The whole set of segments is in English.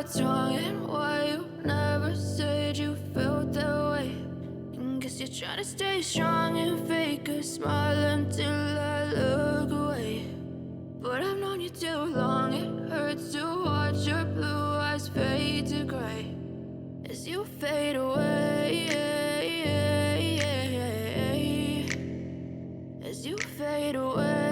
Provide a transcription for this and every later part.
what's wrong and why you never said you felt that way. And guess you're trying to stay strong and fake a smile until I look away. But I've known you too long, it hurts to watch your blue eyes fade to gray as you fade away, as you fade away.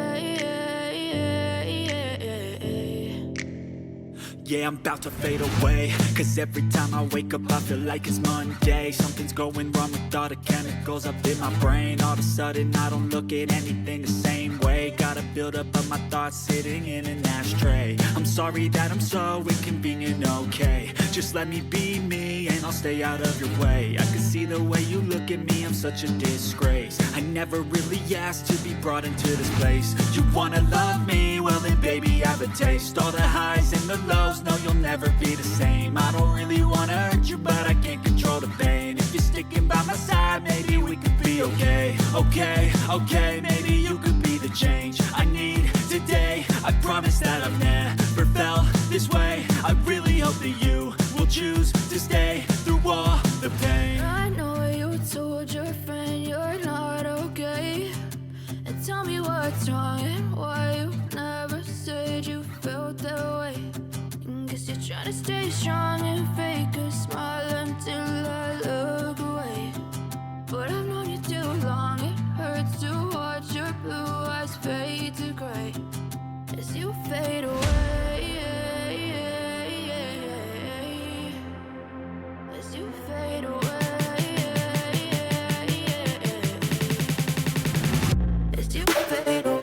Yeah, I'm about to fade away, cause every time I wake up I feel like it's Monday. Something's going wrong with all the chemicals up in my brain. All of a sudden I don't look at anything the same way. Got a build up of my thoughts sitting in an ashtray. I'm sorry that I'm so inconvenient, okay. Just let me be me and I'll stay out of your way. I can see the way you look at me, I'm such a disgrace. I never really asked to be brought into this place. You wanna love me? Well then baby I have a taste. All the highs and the lows, no you'll never be the same. I don't really wanna hurt you but I can't control the pain. If you're sticking by my side maybe we could be okay. Okay, maybe you could be the change I need today. I promise that I've never felt this way. I really hope that you will choose to stay through all the pain. I know you told your friend you're not okay, and tell me what's wrong and why you never said you felt that way. And guess you're trying to stay strong and fake a smile until I look away. But I've known you too long, it hurts to watch your blue eyes fade to gray as you fade away, as you fade away, as you fade away.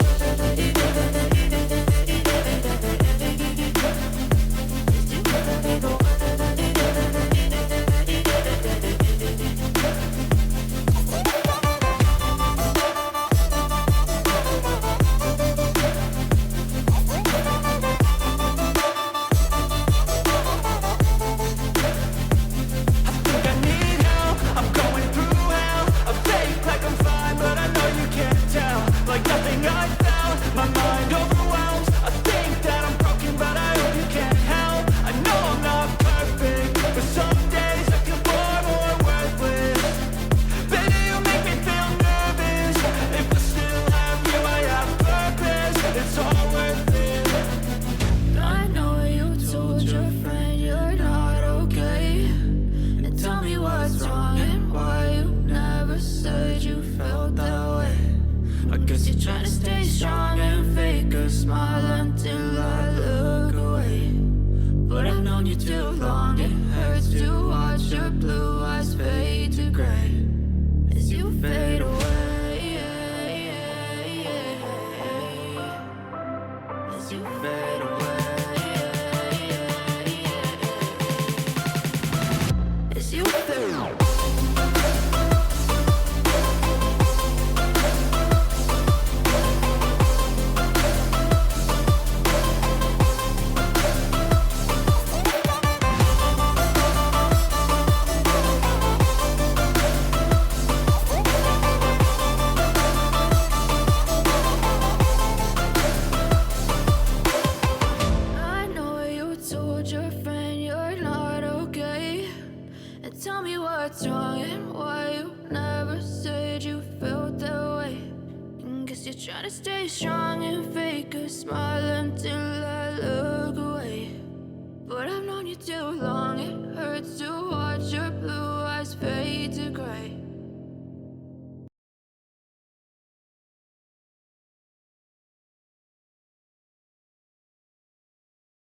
Trying to stay strong and fake a smile until I look away. But I've known you too long, it hurts to watch your blue eyes fade to gray as you fade away, as you fade away, as you fade away. Tell me what's wrong and why you never said you felt that way. And guess you're trying to stay strong and fake a smile until I look away. But I've known you too long,